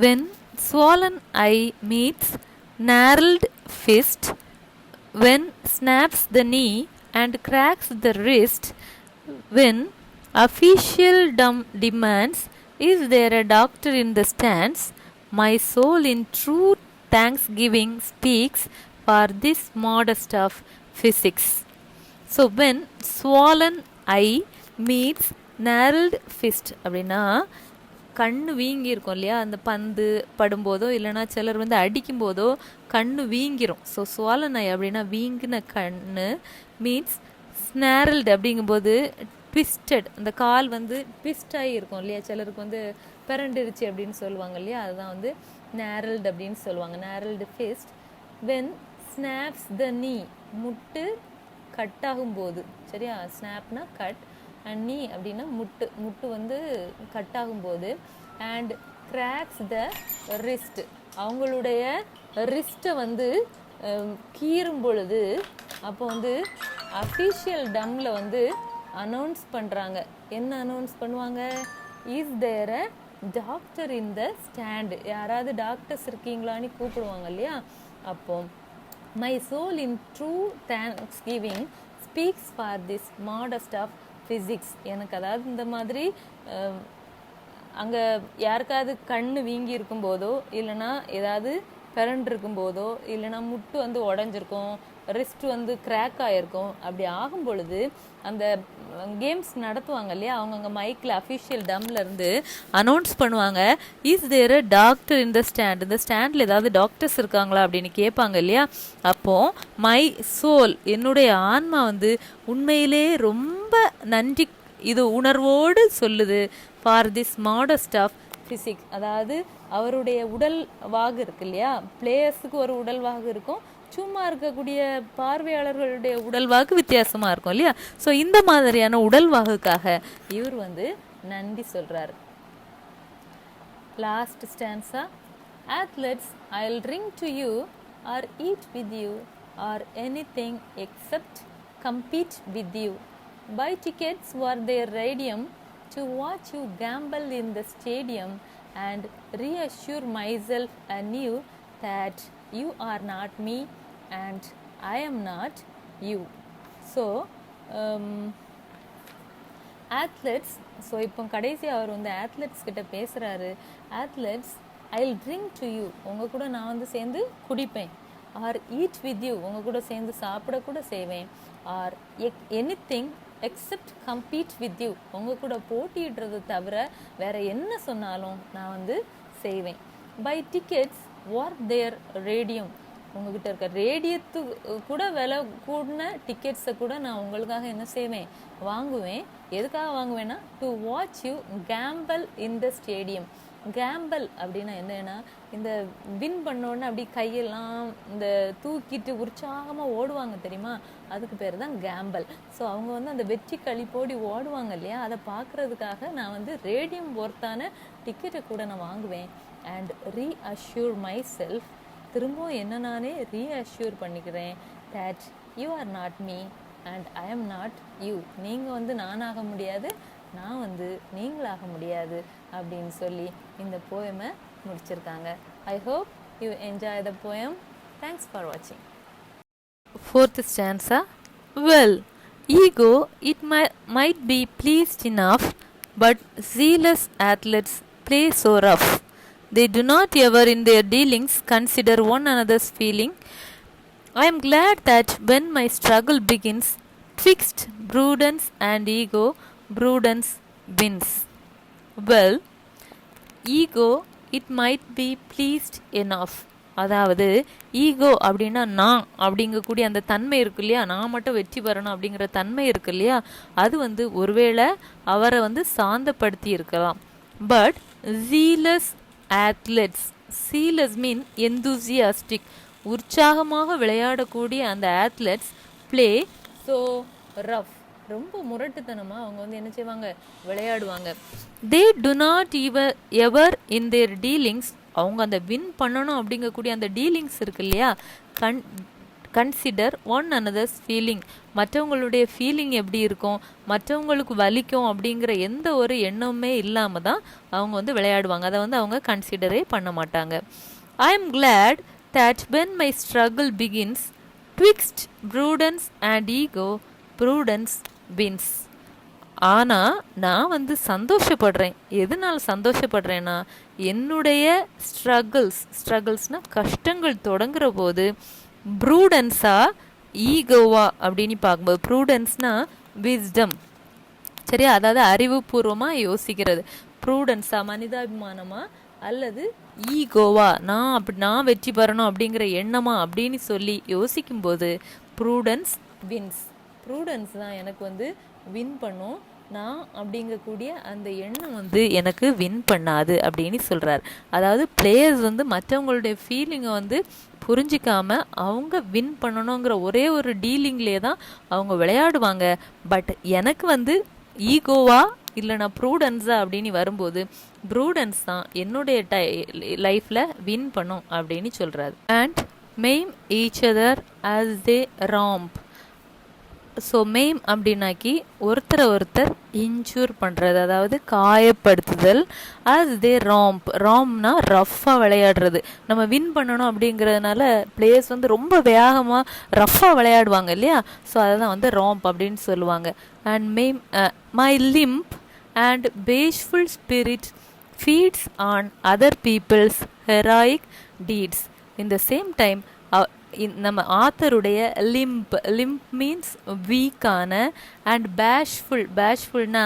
when swollen eye meets gnarled fist, when snaps the knee and cracks the wrist, when official demands, is there a doctor in the stands? My soul in true thanksgiving speaks for this modest of physics. So when swollen eye meets narrowed fist அப்படின்னா கண்ணு வீங்கி இருக்கும் இல்லையா, அந்த பந்து படும்போதோ இல்லைனா சிலர் வந்து அடிக்கும்போதோ கண்ணு வீங்கிரும். ஸோ swollen eye அப்படின்னா வீங்கின கண்ணு மீன்ஸ் ஸ்னாரல்டு அப்படிங்கும்போது ட்விஸ்டட், அந்த கால் வந்து ட்விஸ்ட் ஆகி இருக்கும் இல்லையா, சிலருக்கு வந்து பிறண்டுருச்சு அப்படின்னு சொல்லுவாங்க இல்லையா, அதுதான் வந்து நேரல்டு அப்படின்னு சொல்லுவாங்க. நேரல்டு ஃபிஸ்ட். வென் ஸ்னாப்ஸ் த நீ, முட்டு கட் ஆகும்போது, சரியா, ஸ்னாப்னா கட் அண்ட் நீ அப்படின்னா முட்டு, முட்டு வந்து கட் ஆகும்போது, அண்ட் கிராக்ஸ் த ரிஸ்ட், அவங்களுடைய ரிஸ்ட்டை வந்து கீறும் பொழுது, அப்போ வந்து அஃபிஷியல் டம்மில் வந்து அனௌன்ஸ் பண்ணுறாங்க. என்ன அனௌன்ஸ் பண்ணுவாங்க? Is there a doctor in the stand, யாராவது டாக்டர்ஸ் இருக்கீங்களான்னு கூப்பிடுவாங்க இல்லையா. அப்போ my soul in true thanksgiving speaks for this modest of physics. எனக்கு அதாவது இந்த மாதிரி அங்கே யாருக்காவது கண்ணு வீங்கி இருக்கும்போதோ இல்லைனா ஏதாவது பிறண்டு இருக்கும்போதோ இல்லைனா முட்டு வந்து உடஞ்சிருக்கும், ரிஸ்ட் வந்து கிராக் ஆகிருக்கும், அப்படி ஆகும் பொழுது அந்த கேம்ஸ் நடத்துவாங்க இல்லையா, அவங்க அங்கே மைக்கில் அஃபிஷியல் டம்மில் இருந்து அனௌன்ஸ் பண்ணுவாங்க, is there a doctor in the stand, இந்த ஸ்டாண்டில் ஏதாவது டாக்டர்ஸ் இருக்காங்களா அப்படின்னு கேட்பாங்க இல்லையா. அப்போது மை சோல், என்னுடைய ஆன்மா வந்து உண்மையிலே ரொம்ப நன்றி இது உணர்வோடு சொல்லுது, for this modest of physics. அதாவது அவருடைய உடல் வாகு இருக்கு இல்லையா, பிளேயர்ஸுக்கு ஒரு உடல் வாகு இருக்கும், சும்மா இருக்கக்கூடிய பார்வையாளர்களுடைய உடல்வாக்கு வித்தியாசமாக இருக்கும் இல்லையா. ஸோ இந்த மாதிரியான உடல்வாகுக்காக இவர் வந்து நன்றி சொல்கிறார். Last stanza, athletes, I'll drink to you or eat with you or anything except compete with you. Buy tickets for their radium to watch you gamble in the stadium and reassure myself anew that you are not me and I am not you. So athletes, so இப்போ கடைசி அவர் வந்து athletes கிட்ட பேசுகிறாரு. athletes, I'll drink to you, உங்கள் கூட நான் வந்து சேர்ந்து குடிப்பேன், ஆர் eat with you, உங்கள் கூட சேர்ந்து சாப்பிட கூட செய்வேன், R anything except compete with you, உங்கள் கூட போட்டிடுறது தவிர வேறு என்ன சொன்னாலும் நான் வந்து செய்வேன். By tickets war there radium, உங்ககிட்ட இருக்க ரேடியத்து கூட விலை கூடின டிக்கெட்ஸை கூட நான் உங்களுக்காக என்ன செய்வேன், வாங்குவேன். எதுக்காக வாங்குவேன்னா, to watch you gambol in the stadium. Gambol அப்படின்னா என்னன்னா, இந்த வின் பண்ணோன்னு அப்படி கையெல்லாம் இந்த தூக்கிட்டு உற்சாகமாக ஓடுவாங்க தெரியுமா, அதுக்கு பேர் தான் கேம்பல். ஸோ அவங்க வந்து அந்த வெற்றி களிப்போடி ஓடுவாங்க இல்லையா, அதை பார்க்குறதுக்காக நான் வந்து ரேடியம் ஒர்த்தான டிக்கெட்டை கூட நான் வாங்குவேன். அண்ட் ரீஅஷ்யூர் மை செல்ஃப், திரும்பவும் என்ன நானே ரீஅஷ்யூர் பண்ணிக்கிறேன், that you are not me and I am not you, நீங்கள் வந்து நானாக முடியாது, நான் வந்து நீங்களாக முடியாது அப்படின்னு சொல்லி இந்த போயமை முடிச்சிருக்காங்க. I hope you enjoy the poem. Thanks for வாட்சிங். Fourth stanza. Well, ego, it might be pleased enough, but zealous athletes play so rough. They do not ever in their dealings consider one another's feeling. I am glad that when my struggle begins, twixt prudence and ego, prudence wins. Well, ego, it might be pleased enough. அதாவது ego அப்படின்னா நான் அப்படிங்கக்கூடிய அந்த தன்மை இருக்கு இல்லையா, நான் மட்டும் வெற்றி பெறணும் அப்படிங்கிற தன்மை இருக்கு இல்லையா, அது வந்து ஒருவேளை அவரை வந்து சாந்தப்படுத்தி இருக்கலாம். But zealous athletes, zealous mean enthusiastic, உற்சாகமாக விளையாடக்கூடிய அந்த athletes play so rough, ரொம்ப முரட்டுத்தனமாக அவங்க வந்து என்ன செய்வாங்க, விளையாடுவாங்க. they do not ever in their dealings, அவங்க அந்த வின் பண்ணணும் அப்படிங்கக்கூடிய அந்த டீலிங்ஸ் இருக்கு இல்லையா, கன்சிடர் ஒன் அனதர்ஸ் ஃபீலிங். மற்றவங்களுடைய ஃபீலிங் எப்படி இருக்கும், மற்றவங்களுக்கு வலிக்கும் அப்படிங்கிற எந்த ஒரு எண்ணமுமே இல்லாமல் தான் அவங்க வந்து விளையாடுவாங்க. அதை வந்து அவங்க கன்சிடரே பண்ண மாட்டாங்க. I am glad that when my struggle begins twixt prudence and ego, prudence wins. ஆனால் நான் வந்து சந்தோஷப்படுறேன். எதனால் சந்தோஷப்படுறேன்னா, என்னுடைய ஸ்ட்ரகிள்ஸ்னால் கஷ்டங்கள் தொடங்குற போது ப்ரூடன்ஸா ஈகோவா அப்படின்னு பார்க்கும்போது, ப்ரூடன்ஸ்னால் விஸ்டம், சரியா, அதாவது அறிவுபூர்வமாக யோசிக்கிறது. ப்ரூடன்ஸா மனிதாபிமானமா அல்லது ஈகோவா நான் வெற்றி பெறணும் அப்படிங்கிற எண்ணமா அப்படின்னு சொல்லி யோசிக்கும்போது ப்ரூடன்ஸ் வின்ஸ். ப்ரூடன்ஸ் தான் எனக்கு வந்து வின் பண்ணும், நான் அப்படிங்கக்கூடிய அந்த எண்ணம் வந்து எனக்கு வின் பண்ணாது அப்படின்னு சொல்கிறார். அதாவது பிளேயர்ஸ் வந்து மற்றவங்களுடைய ஃபீலிங்கை வந்து புரிஞ்சிக்காம அவங்க வின் பண்ணணுங்கிற ஒரே ஒரு டீலிங்லேயே தான் அவங்க விளையாடுவாங்க. பட் எனக்கு வந்து ஈகோவா இல்லைனா ப்ரூடன்ஸா அப்படின்னு வரும்போது ப்ரூடன்ஸ் தான் என்னுடைய லைஃப்பில் வின் பண்ணும் அப்படின்னு சொல்கிறாரு. And maim each other as they ramp. So maim அப்படின்னாக்கி ஒருத்தர் இன்ஜூர் பண்ணுறது, அதாவது காயப்படுத்துதல். ஆஸ் தே ராம்ப், ராம்னா ரஃப்பாக விளையாடுறது. நம்ம வின் பண்ணணும் அப்படிங்கிறதுனால பிளேயர்ஸ் வந்து ரொம்ப வேகமாக ரஃப்பாக விளையாடுவாங்க இல்லையா, ஸோ அதை தான் வந்து ராம்ப் அப்படின்னு சொல்லுவாங்க. And maim my limp and bashful spirit feeds on other people's heroic deeds. In the same time நம்ம ஆத்தருடைய லிம்ப் மீன்ஸ் வீக்கான, அண்ட் பேஷ்ஃபுல்னா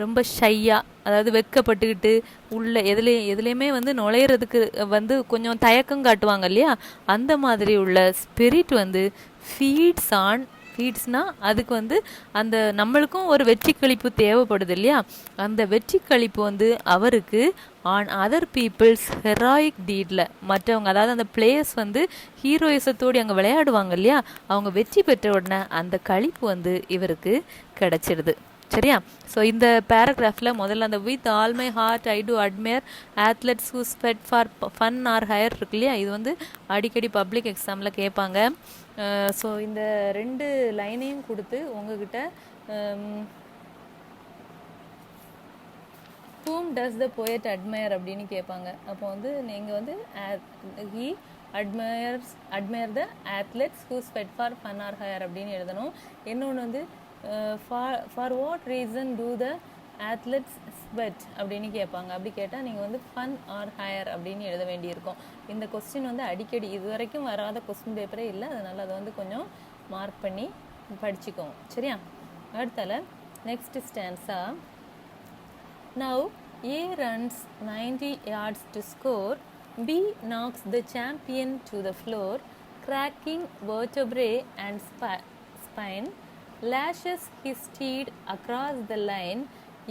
ரொம்ப ஷையாக, அதாவது வெக்கப்பட்டுக்கிட்டு உள்ள எதுலேயுமே வந்து நுழையிறதுக்கு வந்து கொஞ்சம் தயக்கம் காட்டுவாங்க இல்லையா, அந்த மாதிரி உள்ள ஸ்பிரிட் வந்து ஃபீட்ஸ்னா அதுக்கு வந்து அந்த நம்மளுக்கும் ஒரு வெற்றி கழிப்பு தேவைப்படுது இல்லையா, அந்த வெற்றி கழிப்பு வந்து அவருக்கு ஆன் அதர் பீப்புள்ஸ் ஹெராயிக் டீடில், மற்றவங்க அதாவது அந்த பிளேயர்ஸ் வந்து ஹீரோயிசத்தோடு அங்கே விளையாடுவாங்க இல்லையா, அவங்க வெற்றி பெற்ற உடனே அந்த கழிப்பு வந்து இவருக்கு கிடச்சிடுது. சரியா? ஸோ இந்த பேராகிராஃபில் முதல்ல அந்த with all my heart I do admire athletes who sweat for fun or hire இருக்கு இல்லையா, இது வந்து அடிக்கடி பப்ளிக் எக்ஸாமில் கேட்பாங்க. ஸோ இந்த 2 லைனையும் கொடுத்து உங்ககிட்ட whom does the poet admire அப்படின்னு கேட்பாங்க. அப்போ வந்து நீங்கள் வந்து he admire the athletes who sweat for fun or hire அப்படின்னு எழுதணும். இன்னொன்று வந்து for what reason do the athletes sweat அப்படின்னு கேட்பாங்க. அப்படி கேட்டால் நீங்கள் வந்து fun or hire அப்படின்னு எழுத வேண்டியிருக்கும். இந்த கொஸ்டின் வந்து அடிக்கடி இது வரைக்கும் வராத கொஸ்டின் பேப்பரே இல்லை, அதனால் அதை வந்து கொஞ்சம் மார்க் பண்ணி படிச்சுக்கோங்க. சரியா? அடுத்தால next stanza. Now A runs 90 yards to score. B knocks the champion to the floor, cracking vertebrae and spine, lashes his steed across the line.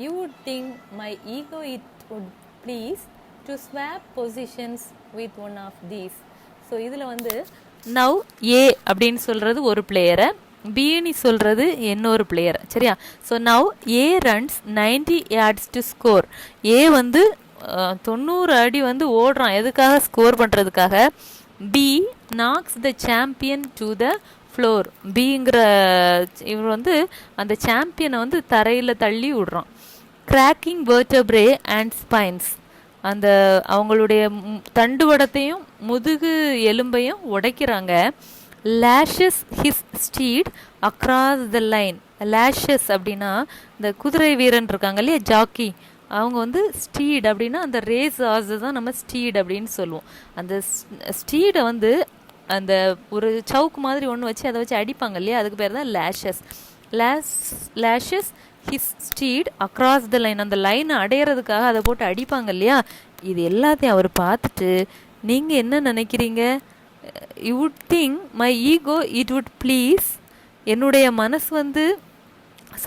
You would think my ego it would please to swap positions with one of these. So இதில் வந்து now A அப்படின்னு சொல்கிறது ஒரு பிளேயரை, பின்னு சொல்கிறது இன்னொரு player. சரியா? So now A runs 90 yards to score. A வந்து 90 அடி வந்து ஓடுறான், எதுக்காக? ஸ்கோர் பண்ணுறதுக்காக. B knocks the champion to the floor. பிங்கிற இவர் வந்து அந்த சாம்பியனை வந்து தரையில் தள்ளி விடுறான். கிராக்கிங் வெர்டபிரே அண்ட் ஸ்பைன்ஸ், அந்த அவங்களுடைய தண்டுவடத்தையும் முதுகு எலும்பையும் உடைக்கிறாங்க. lashes his steed across the line. lashes அப்படின்னா இந்த குதிரை வீரன் இருக்காங்க இல்லையா, ஜாக்கி, அவங்க வந்து ஸ்டீட் அப்படின்னா அந்த ரேஸ் ஆஸ் தான் நம்ம ஸ்டீட் அப்படின்னு சொல்லுவோம். அந்த ஸ்டீடை வந்து அந்த ஒரு சவுக்கு மாதிரி ஒன்று வச்சு அதை வச்சு அடிப்பாங்க இல்லையா, அதுக்கு பேர் தான் lashes. lashes his steed across the line. அந்த லைனை அடையிறதுக்காக அதை போட்டு அடிப்பாங்க இல்லையா. இது எல்லாத்தையும் அவர் பார்த்துட்டு நீங்கள் என்ன நினைக்கிறீங்க? you would think my ego it would please, என்னுடைய மனசு வந்து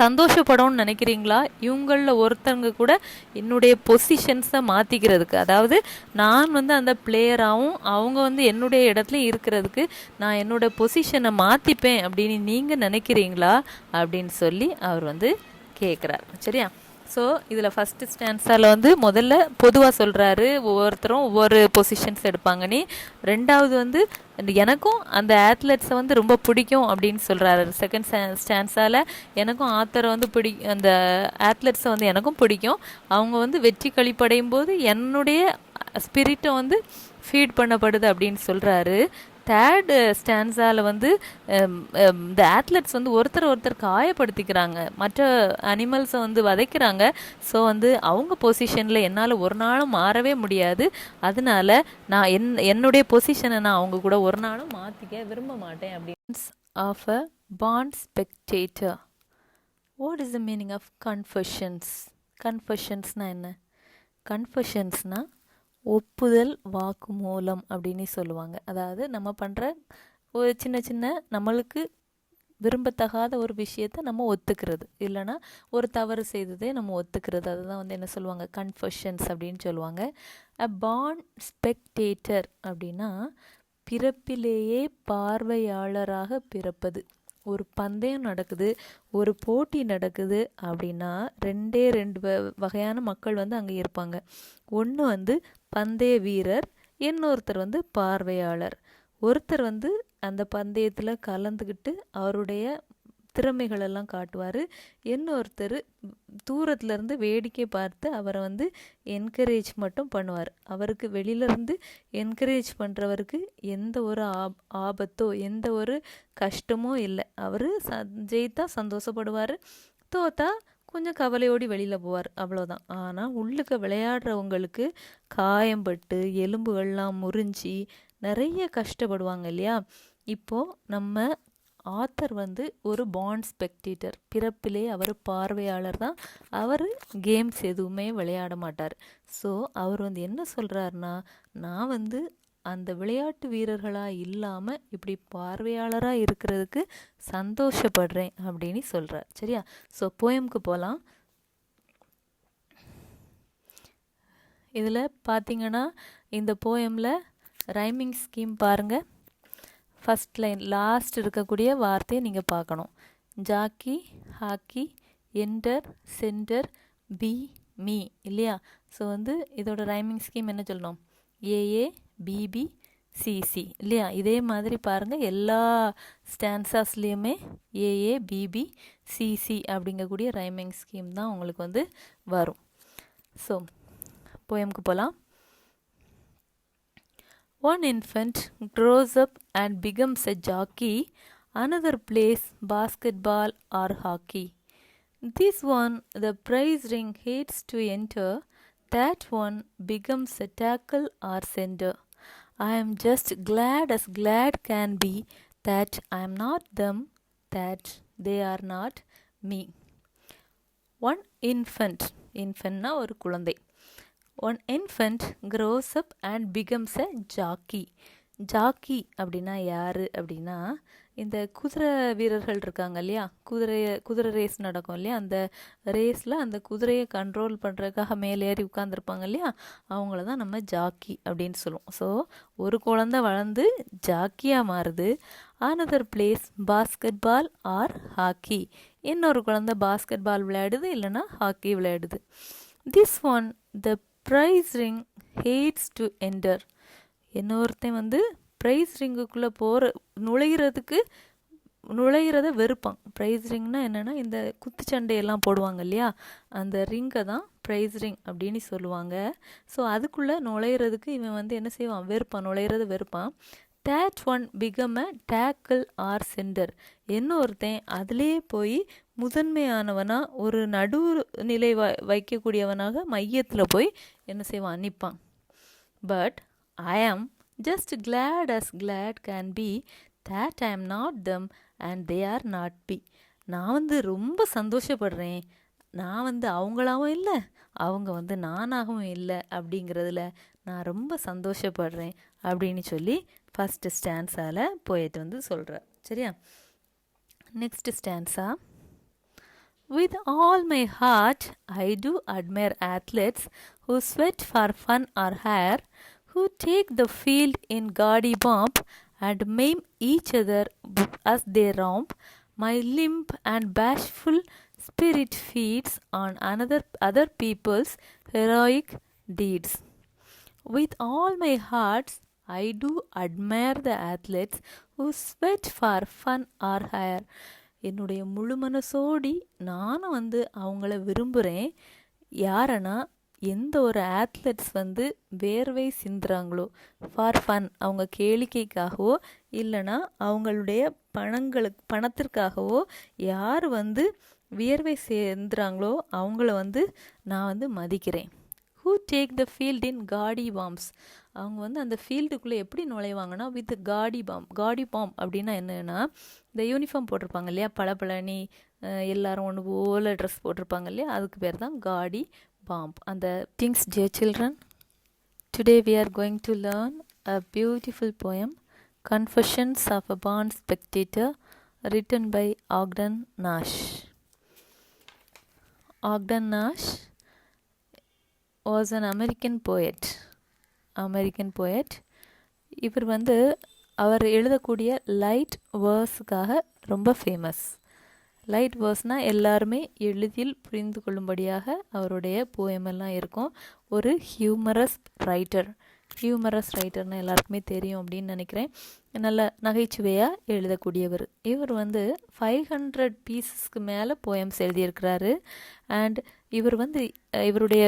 சந்தோஷப்படணும்னு நினைக்கிறீங்களா? இவங்களில் ஒருத்தவங்க கூட என்னுடைய பொசிஷன்ஸை மாற்றிக்கிறதுக்கு, அதாவது நான் வந்து அந்த பிளேயராகவும் அவங்க வந்து என்னுடைய இடத்துல இருக்கிறதுக்கு நான் என்னோடய பொசிஷனை மாற்றிப்பேன் அப்படின்னு நீங்கள் நினைக்கிறீங்களா அப்படின்னு சொல்லி அவர் வந்து கேட்குறார். சரியா? ஸோ இதில் ஃபஸ்ட்டு ஸ்டான்ஸால் வந்து முதல்ல பொதுவாக சொல்கிறாரு, ஒவ்வொருத்தரும் ஒவ்வொரு பொசிஷன்ஸ் எடுப்பாங்கன்னு. ரெண்டாவது வந்து எனக்கும் அந்த ஆத்லெட்ஸை வந்து ரொம்ப பிடிக்கும் அப்படின்னு சொல்கிறாரு. செகண்ட் ஸ்டான்ஸால் எனக்கும் ஆத்தரை வந்து அந்த ஆத்லெட்ஸை வந்து எனக்கும் பிடிக்கும், அவங்க வந்து வெற்றி கழிப்படையும் போது என்னுடைய ஸ்பிரிட்டை வந்து ஃபீட் பண்ணப்படுது அப்படின்னு சொல்கிறாரு. தேர்டு ஸ்டான்ஸால் வந்து இந்த ஆத்லெட்ஸ் வந்து ஒருத்தர் காயப்படுத்திக்கிறாங்க, மற்ற அனிமல்ஸை வந்து வதைக்கிறாங்க. ஸோ வந்து அவங்க பொசிஷனில் என்னால் ஒரு நாளும் மாறவே முடியாது, அதனால நான் என்னுடைய பொசிஷனை நான் அவங்க கூட ஒரு நாளும் மாற்றிக்க விரும்ப மாட்டேன் அப்படின்னு. Of a fond spectator. What is the meaning of confessions? கன்ஃபெஷன்ஸ்னால் என்ன? கன்ஃபெஷன்ஸ்னால் ஒப்புதல் வாக்குமூலம் அப்படின்னு சொல்லுவாங்க. அதாவது நம்ம பண்ணுற ஒரு சின்ன சின்ன நம்மளுக்கு விரும்பத்தகாத ஒரு விஷயத்தை நம்ம ஒத்துக்கிறது, இல்லைனா ஒரு தவறு செய்ததே நம்ம ஒத்துக்கிறது, அதுதான் வந்து என்ன சொல்லுவாங்க, கன்ஃபெஷன்ஸ் அப்படின்னு சொல்லுவாங்க. அ பாண்ட் ஸ்பெக்டேட்டர் அப்படின்னா பிறப்பிலேயே பார்வையாளராக பிறப்பது. ஒரு பந்தயம் நடக்குது, ஒரு போட்டி நடக்குது அப்படின்னா ரெண்டு வகையான மக்கள் வந்து அங்கே இருப்பாங்க. ஒன்று வந்து பந்தய வீரர், இன்னொருத்தர் வந்து பார்வையாளர். ஒருத்தர் வந்து அந்த பந்தயத்தில் கலந்துக்கிட்டு அவருடைய திறமைகளெல்லாம் காட்டுவார், இன்னொருத்தர் தூரத்துலேருந்து வேடிக்கை பார்த்து அவரை வந்து என்கரேஜ் மட்டும் பண்ணுவார். அவருக்கு வெளியிலேருந்து என்கரேஜ் பண்ணுறவருக்கு எந்த ஒரு ஆபத்தோ எந்த ஒரு கஷ்டமோ இல்லை. அவர் ஜெயித்தா சந்தோஷப்படுவார், தோத்தா கொஞ்சம் கவலையோடி வெளியில் போவார், அவ்வளோதான். ஆனால் உள்ளுக்கு விளையாடுறவங்களுக்கு காயம்பட்டு எலும்புகள்லாம் முறிஞ்சி நிறைய கஷ்டப்படுவாங்க இல்லையா. இப்போது நம்ம ஆத்தர் வந்து ஒரு பாண்ட் ஸ்பெக்டேட்டர், பிறப்பிலே அவர் பார்வையாளர் தான், அவர் கேம்ஸ் எதுவுமே விளையாட மாட்டார். ஸோ அவர் வந்து என்ன சொல்கிறாருன்னா, நான் வந்து அந்த விளையாட்டு வீரர்களாக இல்லாமல் இப்படி பார்வையாளராக இருக்கிறதுக்கு சந்தோஷப்படுறேன் அப்படின்னு சொல்கிறார். சரியா? ஸோ போயமுக்கு போகலாம். இதில் பார்த்தீங்கன்னா இந்த போயமில் ரைமிங் ஸ்கீம் பாருங்கள். ஃபஸ்ட் லைன் லாஸ்ட் இருக்கக்கூடிய வார்த்தையை நீங்கள் பார்க்கணும். Jackie, hockey, enter, centre, be, me இல்லையா. ஸோ வந்து இதோட ரைமிங் ஸ்கீம் என்ன சொல்லணும், ஏஏ பிபி சிசி இல்லையா. இதே மாதிரி பாருங்கள் எல்லா ஸ்டான்ஸாஸ்லேயுமே ஏஏ பிபி சிசி அப்படிங்கக்கூடிய ரைமிங் ஸ்கீம் தான் உங்களுக்கு வந்து வரும். ஸோ போயமுக்கு போகலாம். One infant grows up and becomes a jockey, another plays basketball or hockey. This one the prize ring hates to enter, that one becomes a tackle or center. I am just glad as glad can be that I am not them, that they are not me. One infant, infantனா ஒரு குழந்தை. One infant grows up and becomes a jockey. Jackie அப்படின்னா யார் அப்படின்னா, இந்த குதிரை வீரர்கள் இருக்காங்க இல்லையா, குதிரை ரேஸ் நடக்கும் இல்லையா, அந்த ரேஸில் அந்த குதிரையை கண்ட்ரோல் பண்ணுறதுக்காக மேலே ஏறி உட்காந்துருப்பாங்க இல்லையா, அவங்கள தான் நம்ம ஜாக்கி அப்படின்னு சொல்லுவோம். ஸோ ஒரு குழந்தை வளர்ந்து ஜாக்கியாக மாறுது. another plays basketball or hockey, இன்னொரு குழந்தை பாஸ்கெட் பால் விளையாடுது இல்லைன்னா ஹாக்கி விளையாடுது. this one the prize ring hates to enter, இன்னொருத்தன் வந்து ப்ரைஸ் ரிங்குக்குள்ளே நுழையிறத வெறுப்பான். ப்ரைஸ் ரிங்னா என்னென்னா இந்த குத்துச்சண்டையெல்லாம் போடுவாங்க இல்லையா, அந்த ரிங்கை தான் ப்ரைஸ் ரிங் அப்படின்னு சொல்லுவாங்க. ஸோ அதுக்குள்ளே நுழையிறதுக்கு இவன் வந்து என்ன செய்வான், வெறுப்பான், நுழையிறத வெறுப்பான். that one become a tackle or center, இன்னொருத்தன் அதிலே போய் முதன்மையானவனாக ஒரு நடுநிலை வைக்கக்கூடியவனாக மையத்தில் போய் என்ன செய்வான், நிற்பான். But I am just glad as glad can be that I am not them and they are not me. நான் வந்து ரொம்ப சந்தோஷப்படுறேன், நான் வந்து அவங்களாவும் இல்லை அவங்க வந்து நானாகவும் இல்லை அப்படிங்கிறதுல நான் ரொம்ப சந்தோஷப்படுறேன் அப்படின்னு சொல்லி ஃபஸ்ட்டு ஸ்டான்ஸால் போயிட்டு வந்து சொல்கிறார். சரியா? Next stanza. With all my heart I do admire athletes who sweat for fun or hair, who take the field in gaudy pomp and maim each other as they romp. My limp and bashful spirit feeds on other people's heroic deeds. With all my heart, I do admire the athletes who sweat for fun or hire. என்னுடைய முழு மனசோடி நானும் அவங்கள விரும்புகிறேன். யாரனா எந்த ஒரு athletes வேர்வை சிந்துறாங்களோ for fun, அவங்க கேளிக்கைக்காகவோ இல்லைனா அவங்களுடைய பணத்திற்காகவோ யார் வியர்வை சிந்துறாங்களோ அவங்கள நான் மதிக்கிறேன். Who take the field in gaudy bombs. அவங்க அந்த ஃபீல்டுக்குள்ளே எப்படி நுழைவாங்கன்னா வித் காடி பாம் அப்படின்னா என்னன்னா, இந்த யூனிஃபார்ம் போட்டிருப்பாங்க இல்லையா, பளபளனி எல்லாரும் ஒன்று போல் ட்ரெஸ் போட்டிருப்பாங்க இல்லையா, அதுக்கு பேர் தான் காடி பாம். அந்த things dear children, today we are going to learn a beautiful poem, Confessions of a Born Spectator, written by Ogden Nash. Ogden Nash was an American poet. இவர் அவர் எழுதக்கூடிய லைட் வேர்ஸுக்காக ரொம்ப ஃபேமஸ். லைட் வேர்ஸ்னால் எல்லாருமே எளிதில் புரிந்து கொள்ளும்படியாக அவருடைய போயமெல்லாம் இருக்கும். ஒரு ஹியூமரஸ் ரைட்டர்னு எல்லாருக்குமே தெரியும் அப்படின்னு நினைக்கிறேன். நல்ல நகைச்சுவையாக எழுதக்கூடியவர். இவர் 500 பீசஸ்க்கு மேலே போயம்ஸ் எழுதியிருக்கிறாரு. அண்ட் இவர் இவருடைய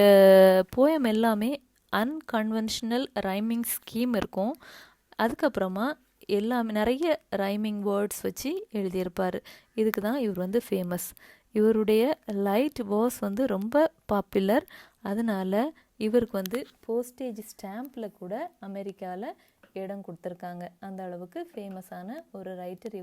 போயம் எல்லாமே அன்கன்வென்ஷனல் ரைமிங் ஸ்கீம் இருக்கும். அதுக்கப்புறமா எல்லாமே நிறைய ரைமிங் வேர்ட்ஸ் வச்சு எழுதியிருப்பார். இதுக்கு தான் இவர் ஃபேமஸ். இவருடைய லைட் வேர்ஸ் ரொம்ப பாப்புலர். அதனால் இவருக்கு போஸ்டேஜ் ஸ்டாம்பில் கூட அமெரிக்காவில் இடம் கொடுத்துருக்காங்க. அந்த அளவுக்கு ஃபேமஸான ஒரு ரைட்டர்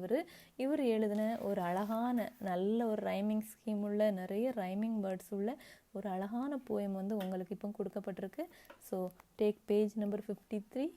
இவர் எழுதின ஒரு அழகான நல்ல ஒரு ரைமிங் ஸ்கீம் உள்ள நிறைய ரைமிங் வேர்ட்ஸ் உள்ள ஒரு அழகான போயம் உங்களுக்கு இப்போ கொடுக்கப்பட்டிருக்கு. So take page number 53.